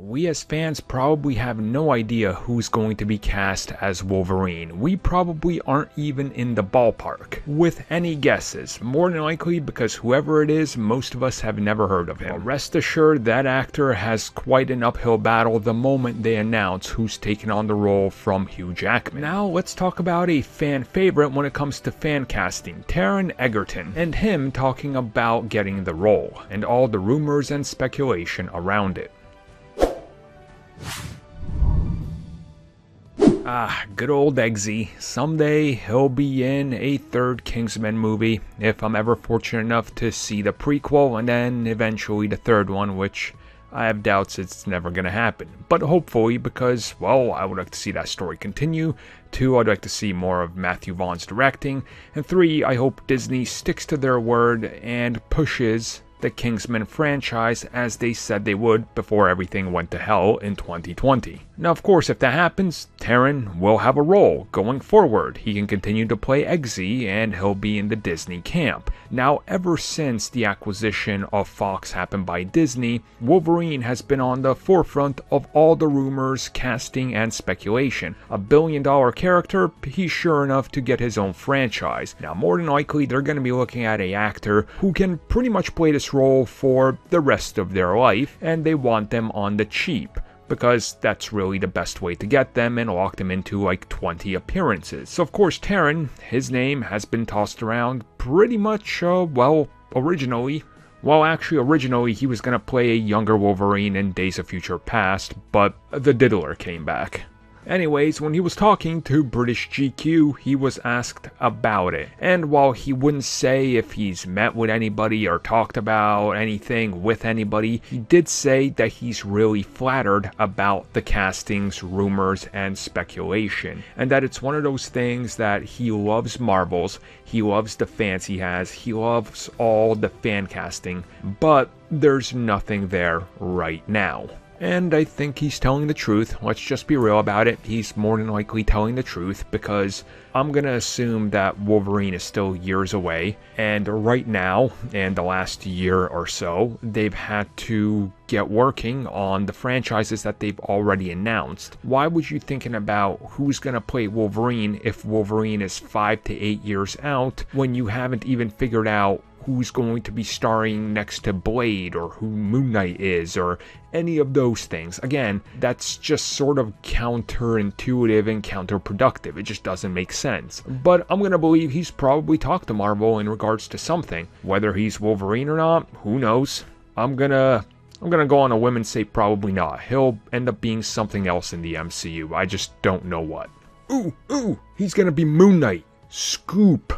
We as fans probably have no idea who's going to be cast as Wolverine. We probably aren't even in the ballpark with any guesses, more than likely because whoever it is, most of us have never heard of him. Rest assured that actor has quite an uphill battle the moment they announce who's taking on the role from Hugh Jackman. Now let's talk about a fan favorite when it comes to fan casting, Taron Egerton, and him talking about getting the role, and all the rumors and speculation around it. Good old Eggsy. Someday he'll be in a third Kingsman movie, if I'm ever fortunate enough to see the prequel and then eventually the third one, which I have doubts it's never going to happen. But hopefully, because, well, I would like to see that story continue. 2, I'd like to see more of Matthew Vaughn's directing. And 3, I hope Disney sticks to their word and pushes the Kingsman franchise as they said they would before everything went to hell in 2020. Now, of course, if that happens, Taron will have a role going forward. He can continue to play Eggsy and he'll be in the Disney camp. Now, ever since the acquisition of Fox happened by Disney, Wolverine has been on the forefront of all the rumors, casting, and speculation. $1 billion character, he's sure enough to get his own franchise. Now, more than likely, they're going to be looking at an actor who can pretty much play this role for the rest of their life, and they want them on the cheap, because that's really the best way to get them and lock them into like 20 appearances. So of course Taron, his name has been tossed around pretty much, originally he was going to play a younger Wolverine in Days of Future Past, but the diddler came back. Anyways, when he was talking to British GQ, he was asked about it. And while he wouldn't say if he's met with anybody or talked about anything with anybody, he did say that he's really flattered about the castings, rumors, and speculation. And that it's one of those things that he loves Marvels, he loves the fans he has, he loves all the fan casting, but there's nothing there right now. And I think he's telling the truth. Let's just be real about it. He's more than likely telling the truth because I'm going to assume that Wolverine is still years away. And right now, in the last year or so, they've had to get working on the franchises that they've already announced. Why would you thinking about who's going to play Wolverine if Wolverine is 5 to 8 years out when you haven't even figured out who's going to be starring next to Blade, or who Moon Knight is, or any of those things? Again, that's just sort of counterintuitive and counterproductive. It just doesn't make sense. But I'm gonna believe he's probably talked to Marvel in regards to something. Whether he's Wolverine or not, who knows? I'm gonna go on a whim and say probably not. He'll end up being something else in the MCU. I just don't know what. Ooh, he's gonna be Moon Knight. Scoop.